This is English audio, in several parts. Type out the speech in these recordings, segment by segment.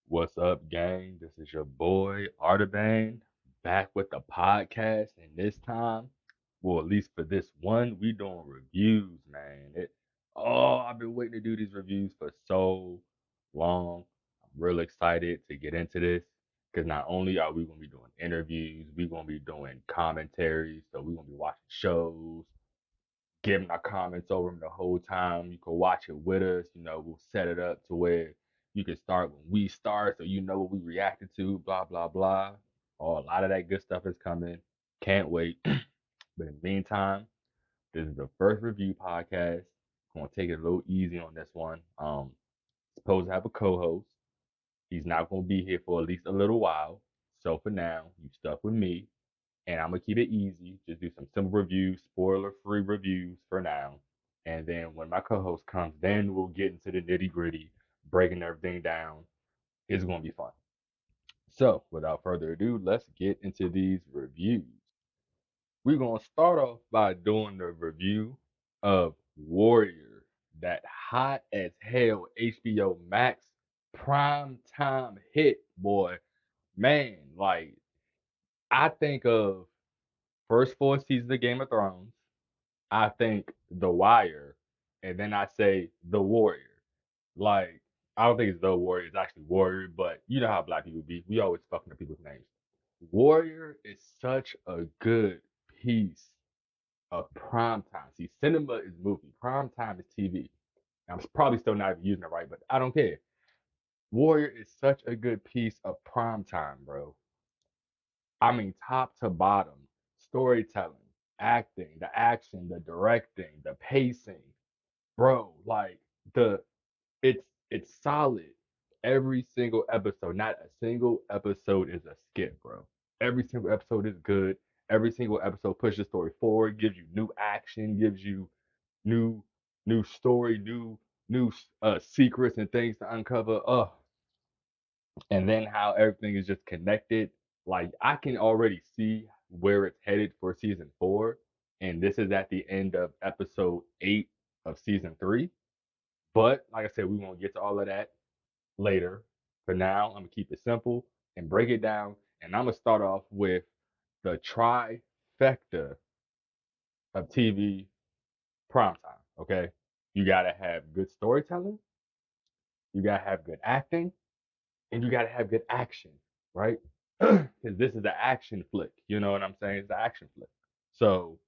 What's up, gang? This is your boy Artaban back with the podcast, and this time, well, at least for this one, we doing reviews, man. I've been waiting to do these reviews for so long. I'm real excited to get into this because not only are we gonna be doing interviews, we're gonna be doing commentaries. So we're gonna be watching shows, giving our comments over them the whole time. You can watch it with us. We'll set it up to where you can start when we start so you know what we reacted to, blah, blah, blah. Oh, a lot of that good stuff is coming. Can't wait. But in the meantime, this is the first review podcast. Gonna take it a little easy on this one. Supposed to have a co-host. He's not gonna be here for at least a little while. So for now, you stuck with me and I'm gonna keep it easy. Just do some simple reviews, spoiler-free reviews for now. And then when my co-host comes, then we'll get into the nitty-gritty, breaking everything down. It's gonna be fun. So without further ado, let's get into these reviews. We're gonna start off by doing the review of Warrior, that hot as hell HBO Max prime time hit, boy. Man, like I think of first four seasons of Game of Thrones, I think The Wire, and then I say The Warrior. Like, I don't think it's The Warrior, it's actually Warrior, but you know how black people be. We always fucking up people's names. Warrior is such a good piece of prime time. See, cinema is movie, prime time is TV. I'm probably still not even using it right, but I don't care. Warrior is such a good piece of prime time, bro. I mean, top to bottom, storytelling, acting, the action, the directing, the pacing, bro. Like the it's solid. Every single episode, not a single episode is a skip, bro. Every single episode is good. Every single episode pushes the story forward, gives you new action, gives you new new story, new secrets and things to uncover. And then how everything is just connected. Like I can already see where it's headed for season four, and this is at the end of episode 8 of season 3. But like I said, we won't get to all of that later. For now, I'm gonna keep it simple and break it down, and I'm gonna start off with the trifecta of TV primetime. Okay, you gotta have good storytelling, you gotta have good acting, and you gotta have good action, right? Because this is an action flick. You know what I'm saying? It's an action flick. So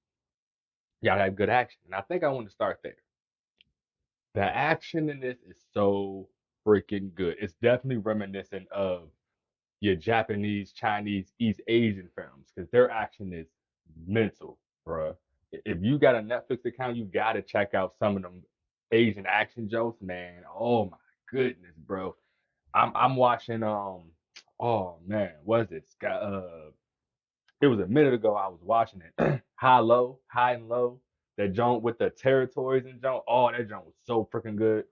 you gotta have good action. And I think I want to start there. The action in this is so freaking good. It's definitely reminiscent of your Japanese, Chinese, East Asian films because their action is mental, bruh. If you got a Netflix account, you gotta check out some of them Asian action jokes, man. Oh my goodness, bro. I'm watching oh man, what is it? It was a minute ago I was watching it. High and low. That joint with the territories and joint. Oh, that joint was so freaking good.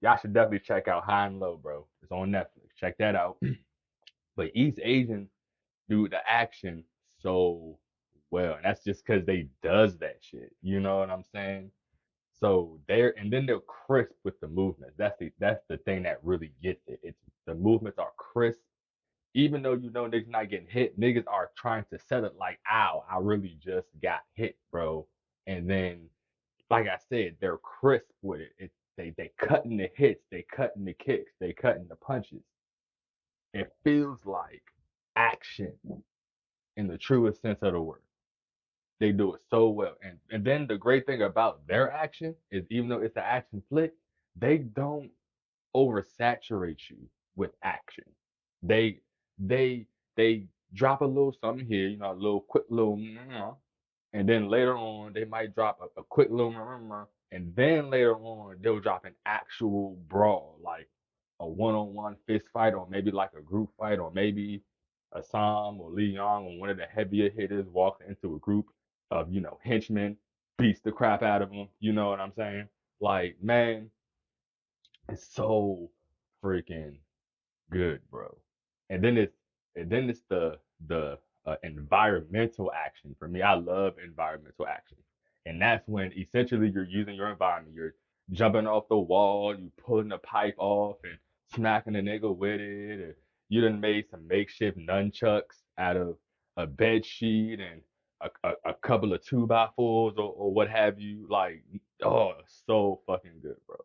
Y'all should definitely check out High and Low, bro. It's on Netflix. Check that out. But East Asian do the action so well. And that's just because they does that shit. You know what I'm saying? So they're crisp with the movements. That's the thing that really gets it. It's the movements are crisp. Even though you know niggas not getting hit, niggas are trying to set it like, ow, I really just got hit, bro. And then, like I said, they're crisp with it. They cutting the hits, they cutting the kicks, they cutting the punches. It feels like action in the truest sense of the word. They do it so well. And then the great thing about their action is even though it's an action flick, they don't oversaturate you with action. They they they drop a little something here, a little quick little, and then later on they might drop a quick little, and then later on they'll drop an actual brawl, like a one-on-one fist fight, or maybe like a group fight, or maybe a Sam or Lee Young or one of the heavier hitters walks into a group of henchmen, beats the crap out of them. You know what I'm saying? Like, man, it's so freaking good, bro. And then it's and then it's the environmental action. For me, I love environmental action, and that's when essentially you're using your environment. You're jumping off the wall, you pulling the pipe off, and smacking a nigga with it, or you done made some makeshift nunchucks out of a bed sheet and a couple of two by fours or what have you. Like, oh, so fucking good, bro.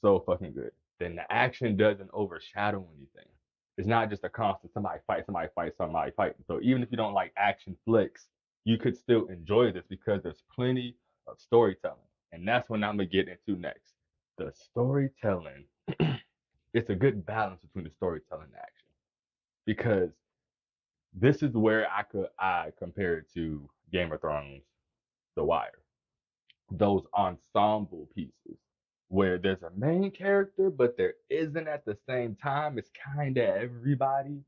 So fucking good. Then the action doesn't overshadow anything. It's not just a constant somebody fight, somebody fight, somebody fight. So even if you don't like action flicks, you could still enjoy this because there's plenty of storytelling. And that's what I'm gonna get into next. The storytelling. It's a good balance between the storytelling and action. Because this is where I compare it to Game of Thrones, The Wire. Those ensemble pieces where there's a main character, but there isn't at the same time. It's kind of everybody.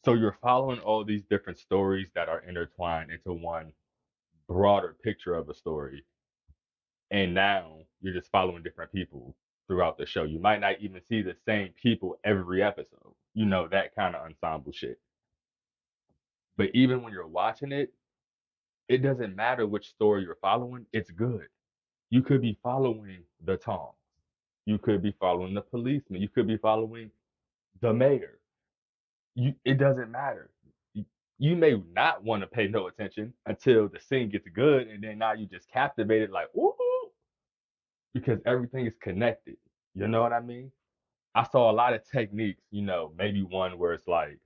So you're following all these different stories that are intertwined into one broader picture of a story. And now you're just following different people throughout the show. You might not even see the same people every episode, that kind of ensemble shit. But even when you're watching it, it doesn't matter which story you're following, it's good. You could be following the Tongs. You could be following the policeman. You could be following the mayor. It doesn't matter. You, you may not want to pay no attention until the scene gets good, and then now you just captivated like, ooh, because everything is connected. You know what I mean? I saw a lot of techniques, maybe one where it's like,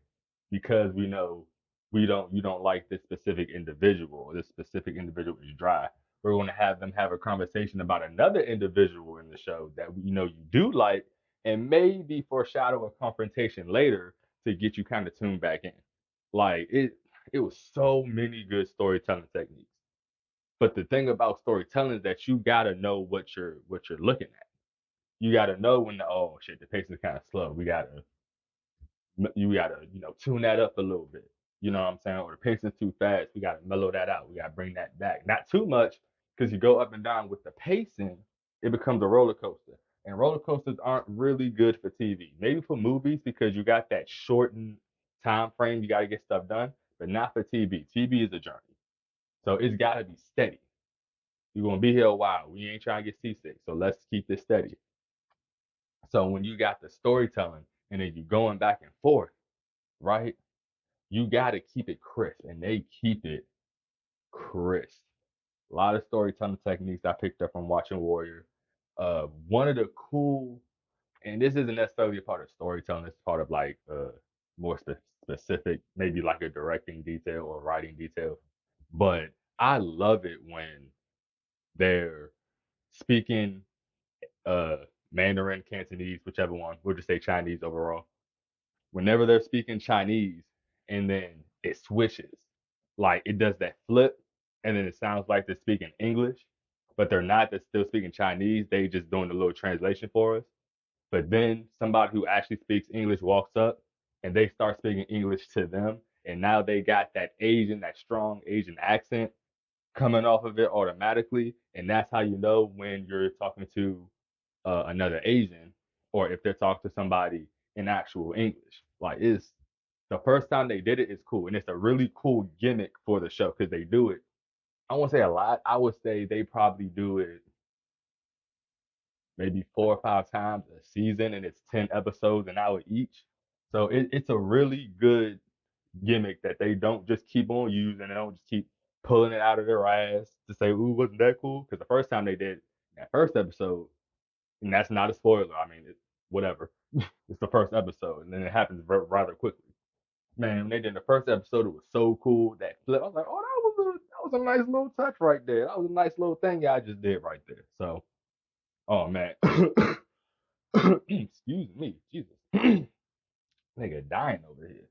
because we know you don't like this specific individual, or this specific individual is dry, we're going to have them have a conversation about another individual in the show that you do like, and maybe foreshadow a confrontation later to get you kind of tuned back in. Like it was so many good storytelling techniques. But the thing about storytelling is that you gotta know what you're looking at. You gotta know when oh shit, the pace is kind of slow. You gotta tune that up a little bit. You know what I'm saying? Or the pace is too fast. We gotta mellow that out. We gotta bring that back. Not too much, because you go up and down with the pacing, it becomes a roller coaster. And roller coasters aren't really good for TV. Maybe for movies because you got that shortened time frame. You gotta get stuff done, but not for TV. TV is a journey, so it's gotta be steady. You're gonna be here a while. We ain't trying to get seasick, so let's keep this steady. So when you got the storytelling and then you going back and forth, right? You got to keep it crisp, and they keep it crisp. A lot of storytelling techniques I picked up from watching Warrior. One of the cool, and this isn't necessarily a part of storytelling. It's part of like more specific, maybe like a directing detail or writing detail. But I love it when they're speaking uh Mandarin, Cantonese, whichever one. We'll just say Chinese overall. Whenever they're speaking Chinese and then it switches, like it does that flip, and then it sounds like they're speaking English, but they're not. They're still speaking Chinese. They just doing a little translation for us. But then somebody who actually speaks English walks up and they start speaking English to them. And now they got that strong Asian accent coming off of it automatically. And that's how you know when you're talking to another Asian, or if they're talking to somebody in actual English. Like it's the first time they did it is cool, and it's a really cool gimmick for the show because they do it. I won't say a lot. I would say they probably do it maybe 4 or 5 times a season, and it's 10 episodes an hour each. So it's a really good gimmick that they don't just keep on using. They don't just keep pulling it out of their ass to say, "Ooh, wasn't that cool?" Because the first time they did that first episode, and that's not a spoiler. I mean, whatever. It's the first episode, and then it happens rather quickly. Man, when they did the first episode, it was so cool that flip. I was like, oh, that was a nice little touch right there. That was a nice little thing y'all just did right there. So, oh man, excuse me, Jesus, nigga dying over here.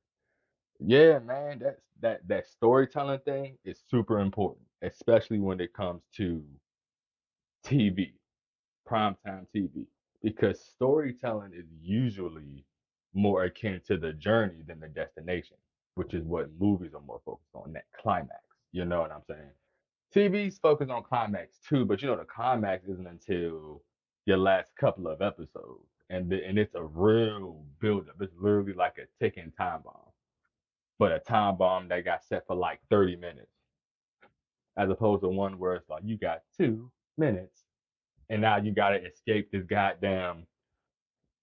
Yeah, man, that storytelling thing is super important, especially when it comes to TV. Primetime TV, because storytelling is usually more akin to the journey than the destination, which is what movies are more focused on, that climax. You know what I'm saying? TV's focused on climax too, but the climax isn't until your last couple of episodes, and it's a real buildup. It's literally like a ticking time bomb, but a time bomb that got set for like 30 minutes, as opposed to one where it's like you got 2 minutes and now you gotta escape this goddamn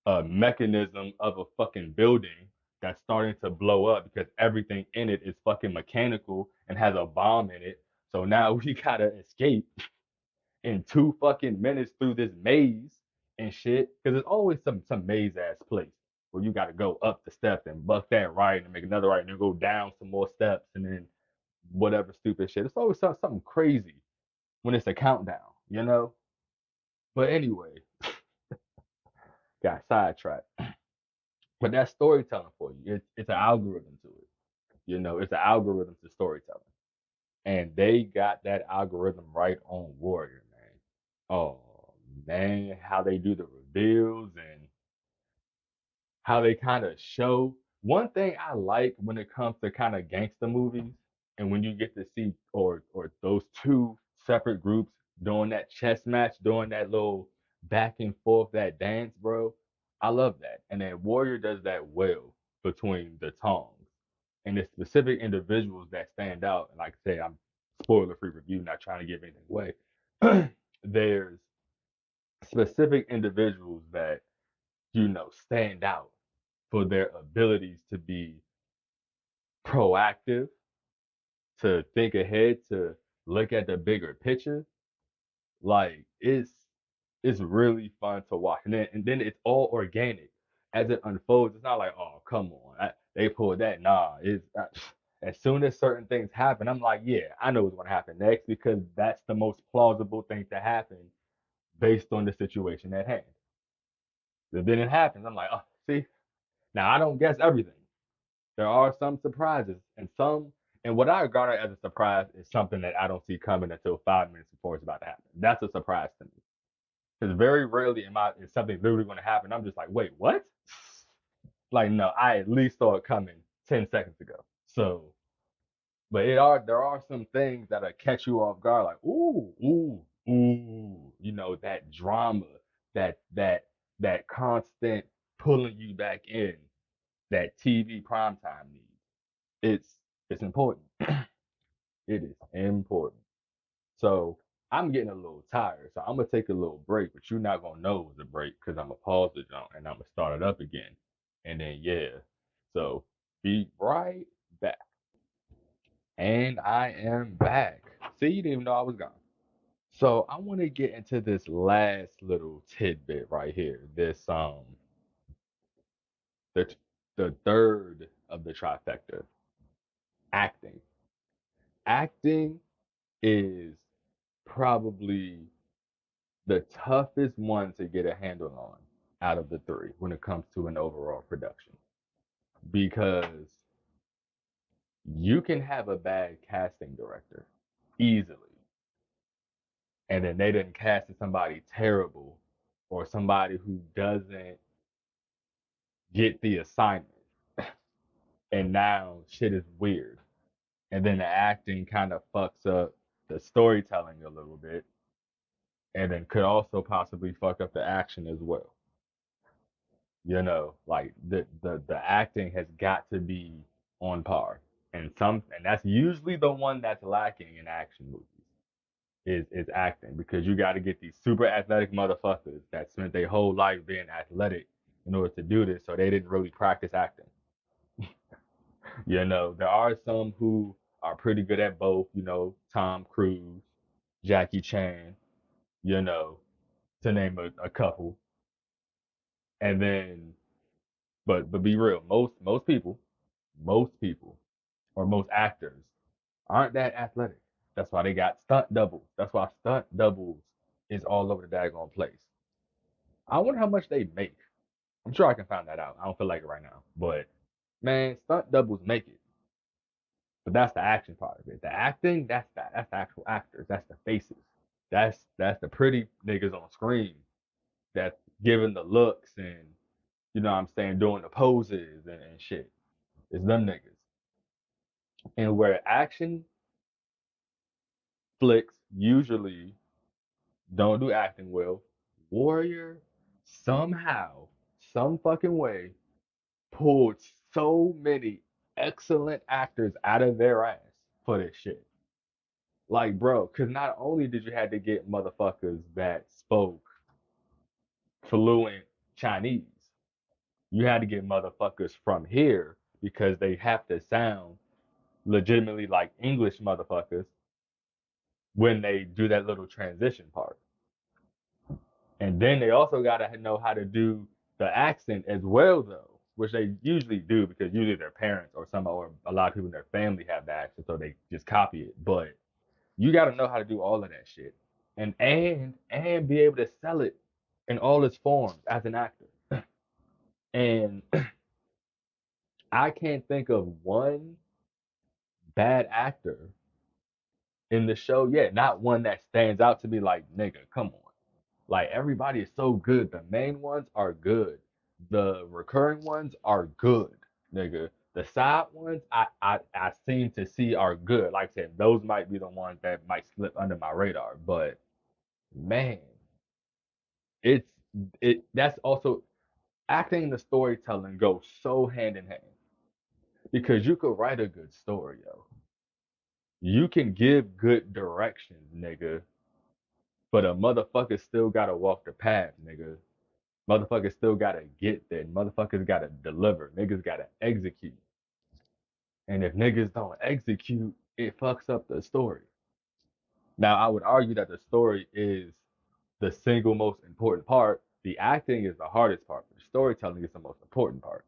a mechanism of a fucking building that's starting to blow up because everything in it is fucking mechanical and has a bomb in it. So now we gotta escape in 2 fucking minutes through this maze and shit. Because there's always some maze ass place where you gotta go up the steps and buck that right and make another right and then go down some more steps and then whatever stupid shit. It's always something crazy when it's a countdown, you know? But anyway, got sidetracked. But that's storytelling for you. It's an algorithm to it. You know, it's an algorithm to storytelling. And they got that algorithm right on Warrior, man. Oh man, how they do the reveals and how they kind of show. One thing I like when it comes to kind of gangster movies, and when you get to see or those two separate groups doing that chess match, doing that little back and forth, that dance, bro. I love that. And then Warrior does that well between the tongs and the specific individuals that stand out. And like I say, I'm spoiler free review, not trying to give anything away. There's specific individuals that stand out for their abilities to be proactive, to think ahead, to look at the bigger picture. Like it's really fun to watch, and then it's all organic as it unfolds. It's not like, oh, come on, they pulled that. Nah, it's as soon as certain things happen, I'm like, yeah, I know what's gonna happen next because that's the most plausible thing to happen based on the situation at hand. And then it happens. I'm like, oh, see, now I don't guess everything. There are some surprises, and what I regard as a surprise is something that I don't see coming until 5 minutes before it's about to happen. That's a surprise to me. Because very rarely is something literally going to happen. I'm just like, wait, what? Like, no, I at least saw it coming 10 seconds ago. So, but there are some things that'll catch you off guard, like, ooh, ooh, ooh, that drama, that that that constant pulling you back in, that TV primetime needs. It's important. It is important. So I'm getting a little tired. So I'm gonna take a little break, but you're not gonna know it's a break because I'm gonna pause the jump and I'm gonna start it up again. And then yeah. So be right back. And I am back. See, you didn't even know I was gone. So I want to get into this last little tidbit right here. The the third of the trifecta, acting. Acting is probably the toughest one to get a handle on out of the three when it comes to an overall production because you can have a bad casting director easily and then they didn't cast somebody terrible or somebody who doesn't get the assignment and now shit is weird and then the acting kind of fucks up the storytelling a little bit and then could also possibly fuck up the action as well. Like the acting has got to be on par. And that's usually the one that's lacking in action movies is acting because you got to get these super athletic motherfuckers that spent their whole life being athletic in order to do this, so they didn't really practice acting. There are some who are pretty good at both, Tom Cruise, Jackie Chan, you know, to name a couple. And then but be real, most people or most actors aren't that athletic. That's why they got stunt doubles. That's why stunt doubles is all over the daggone place. I wonder how much they make. I'm sure I can find that out. I don't feel like it right now. But man, stunt doubles make it. But that's the action part of it. The acting, that's the actual actors. That's the faces. That's the pretty niggas on screen that's giving the looks and what I'm saying, doing the poses and shit. It's them niggas. And where action flicks usually don't do acting well, Warrior somehow, some fucking way, pulled so many excellent actors out of their ass for this shit. Like, bro, because not only did you have to get motherfuckers that spoke fluent Chinese, You had to get motherfuckers from here because they have to sound legitimately like English motherfuckers when they do that little transition part. And then they also gotta know how to do the accent as well though, which they usually do because usually their parents or some or a lot of people in their family have the accent, so they just copy it. But you gotta know how to do all of that shit. And be able to sell it in all its forms as an actor. And I can't think of one bad actor in the show yet. Not one that stands out to me like, nigga, come on. Like everybody is so good. The main ones are good. The recurring ones are good, nigga. The side ones I seem to see are good. Like I said, those might be the ones that might slip under my radar. But man, it's that's also acting and the storytelling go so hand in hand. Because you could write a good story, yo. You can give good directions, nigga. But a motherfucker still gotta walk the path, nigga. Motherfuckers still gotta get there. Motherfuckers gotta deliver. Niggas gotta execute. And if niggas don't execute, it fucks up the story. Now, I would argue that the story is the single most important part. The acting is the hardest part. The storytelling is the most important part.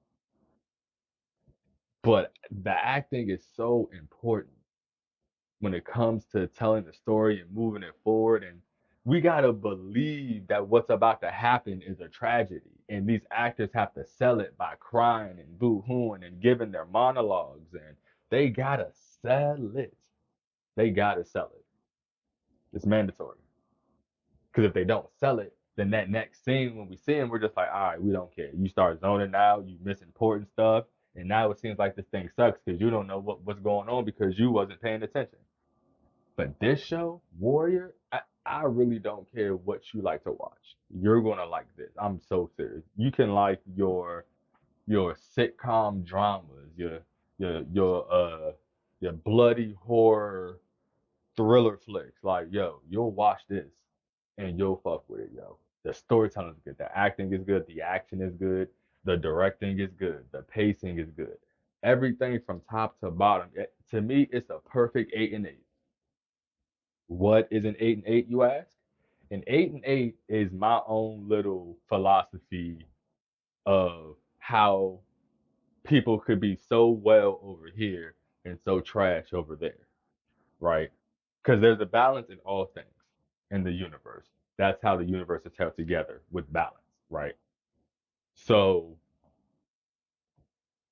But the acting is so important when it comes to telling the story and moving it forward. And we gotta believe that what's about to happen is a tragedy. And these actors have to sell it by crying and boo-hooing and giving their monologues. And they gotta sell it. They gotta sell it. It's mandatory. Because if they don't sell it, then that next scene when we see him, we're just like, all right, we don't care. You start zoning out, you miss important stuff, and now it seems like this thing sucks because you don't know what's going on because you wasn't paying attention. But this show, Warrior, I really don't care what you like to watch. You're gonna like this. I'm so serious. You can like your sitcom dramas, your bloody horror thriller flicks. Like, yo, you'll watch this and you'll fuck with it, yo. The storytelling is good, the acting is good, the action is good, the directing is good, the pacing is good. Everything from top to bottom. To me, it's a perfect 8 and 8. What is an 8 and 8, you ask? An 8 and 8 is my own little philosophy of how people could be so well over here and so trash over there, right? Because there's a balance in all things in the universe. That's how the universe is held together with balance, right? So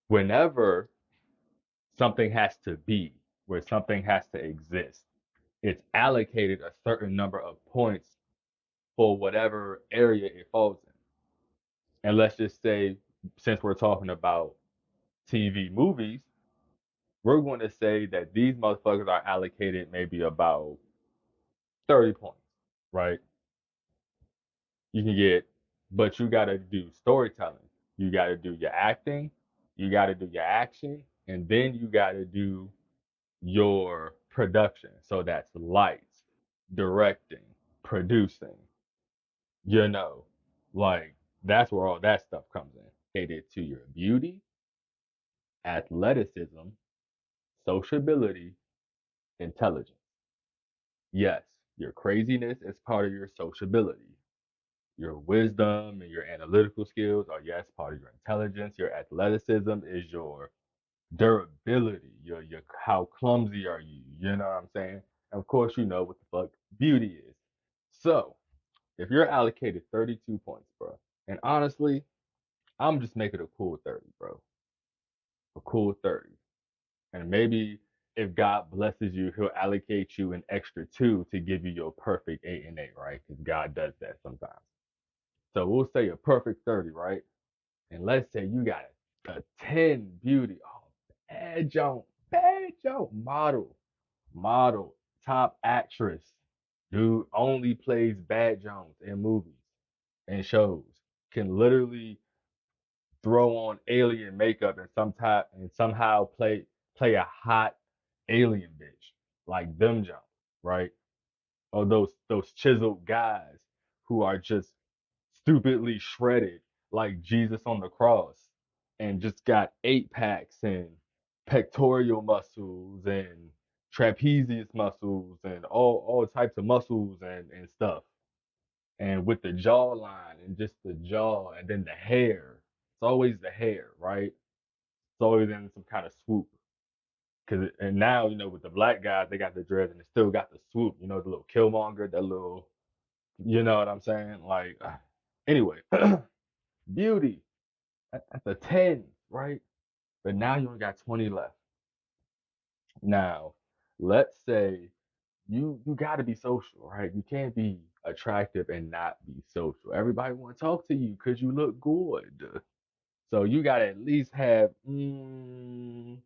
whenever something has to be, where something has to exist, it's allocated a certain number of points for whatever area it falls in. And let's just say, since we're talking about TV movies, we're going to say that these motherfuckers are allocated maybe about 30 points, right? You can get, but you got to do storytelling. You got to do your acting, you got to do your action, and then you got to do your production. So that's lights, directing, producing, you know, like that's where all that stuff comes in. Related to your beauty, athleticism, sociability, intelligence. Yes, your craziness is part of your sociability. Your wisdom and your analytical skills are, yes, part of your intelligence. Your athleticism is your durability. Your how clumsy are you? You know what I'm saying? And of course, you know what the fuck beauty is. So, if you're allocated 32 points, bro, and honestly, I'm just making a cool 30, bro. A cool 30. And maybe if God blesses you, he'll allocate you an extra two to give you your perfect 8 and 8, right? Because God does that sometimes. So we'll say a perfect 30, right? And let's say you got a 10 beauty. Oh, bad joke, model, top actress. Dude only plays bad Jones in movies and shows. Can literally throw on alien makeup and somehow play a hot alien bitch like them Jones, right? Or those chiseled guys who are just stupidly shredded like Jesus on the cross and just got eight packs and pectoral muscles and trapezius muscles and all types of muscles and stuff. And with the jawline and just the jaw and then the hair. It's always the hair, right? It's always in some kind of swoop. And now, with the black guys, they got the dreads and they still got the swoop, the little Killmonger, that little, you know what I'm saying? Like, anyway, beauty at the 10, right? But now you only got 20 left. Now, let's say you got to be social, right? You can't be attractive and not be social. Everybody want to talk to you because you look good. So you got to at least have, we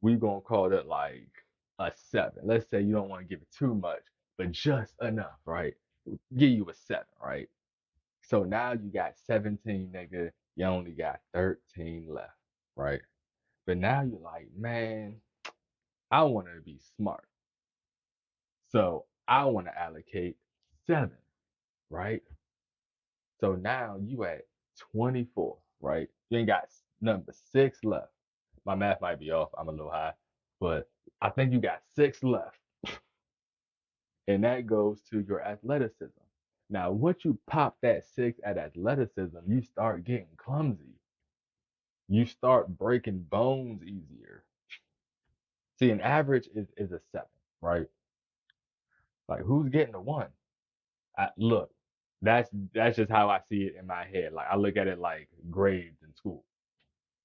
going to call it like a 7. Let's say you don't want to give it too much, but just enough, right? Give you a 7, right? So now you got 17, nigga. You only got 13 left, right? But now you're like, man, I want to be smart. So I want to allocate 7, right? So now you at 24, right? You ain't got number 6 left. My math might be off. I'm a little high, but I think you got 6 left. And that goes to your athleticism. Now, once you pop that 6 at athleticism, you start getting clumsy. You start breaking bones easier. See, an average is a 7, right? Like, who's getting a 1? Look, that's just how I see it in my head. Like, I look at it like grades in school.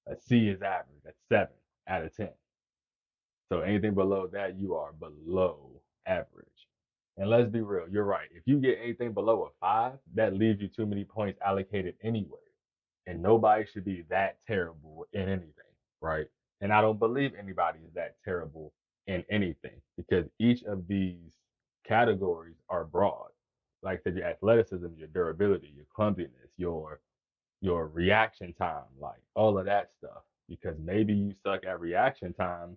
A C is average. That's 7 out of 10. So anything below that, you are below average. And let's be real, you're right. If you get anything below a 5, that leaves you too many points allocated anyway. And nobody should be that terrible in anything, right? And I don't believe anybody is that terrible in anything because each of these categories are broad. Like I said, your athleticism, your durability, your clumsiness, your reaction time, like all of that stuff. Because maybe you suck at reaction time,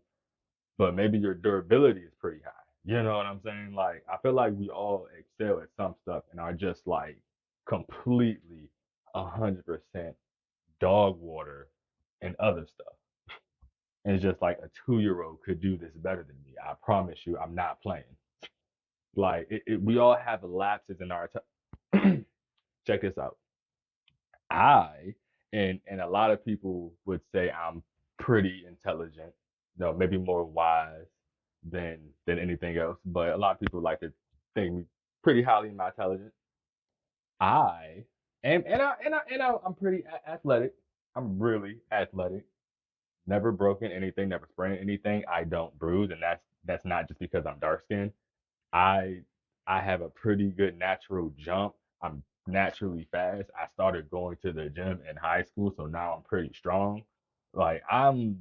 but maybe your durability is pretty high. You know what I'm saying? Like, I feel like we all excel at some stuff and are just like completely 100% dog water and other stuff. And it's just like a 2-year-old could do this better than me. I promise you, I'm not playing. Like, we all have lapses in our time. Check this out. I and a lot of people would say I'm pretty intelligent, maybe more wise than anything else. But a lot of people like to think me pretty highly in my intelligence. I I'm pretty athletic. I'm really athletic. Never broken anything, never sprained anything. I don't bruise, and that's not just because I'm dark skinned. I I have a pretty good natural jump. I'm naturally fast. I started going to the gym in high school, so now I'm pretty strong. Like I'm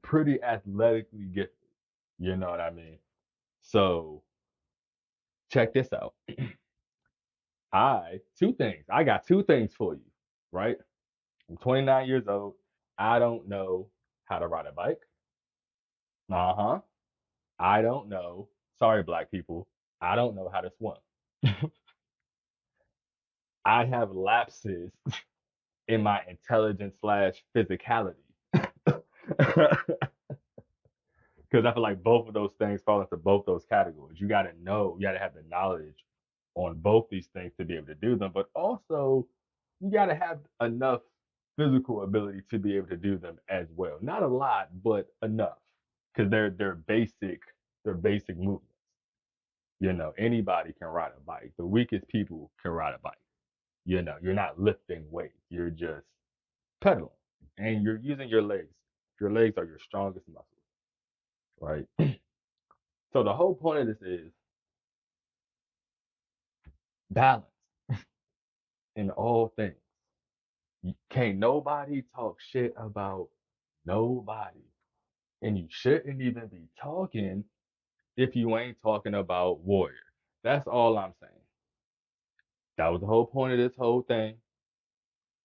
pretty athletically gifted. You know what I mean? So check this out. Two things. I got two things for you, right? I'm 29 years old. I don't know how to ride a bike. Uh-huh. I don't know. Sorry, black people. I don't know how to swim. I have lapses in my intelligence slash physicality. Because I feel like both of those things fall into both those categories. You got to know, you got to have the knowledge on both these things to be able to do them, but also you got to have enough physical ability to be able to do them as well. Not a lot, but enough, because they're basic movements. Anybody can ride a bike. The weakest people can ride a bike. You're not lifting weights. You're just pedaling, and you're using your legs. Your legs are your strongest muscles, right? So the whole point of this is balance in all things. Can't nobody talk shit about nobody. And you shouldn't even be talking if you ain't talking about Warrior. That's all I'm saying. That was the whole point of this whole thing.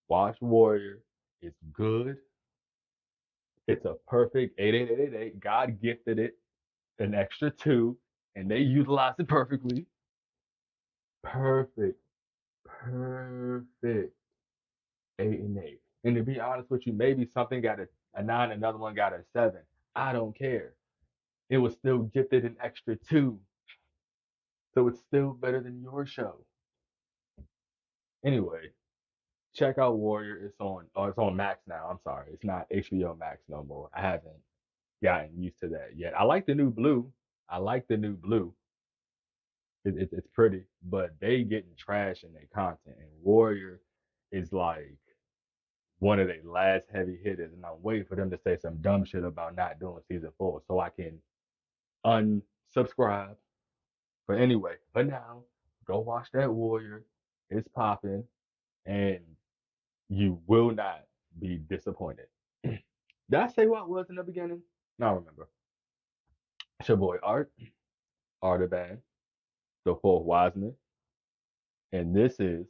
Watch Warrior. It's good. It's a perfect 8888. God gifted it an extra 2, and they utilized it perfectly. Perfect. Perfect. And to be honest with you, maybe something got a 9, another one got a 7. I don't care. It was still gifted an extra 2. So it's still better than your show. Anyway, check out Warrior. It's on Max now. I'm sorry. It's not HBO Max no more. I haven't gotten used to that yet. I like the new blue. I like the new blue. It's pretty, but they getting trash in their content. And Warrior is like one of their last heavy hitters, and I'm waiting for them to say some dumb shit about not doing season 4 so I can unsubscribe. But anyway, for now, go watch that Warrior. It's popping, and you will not be disappointed. Did I say what was in the beginning? No, I remember. It's your boy Artaban, the fourth Wiseman, and this is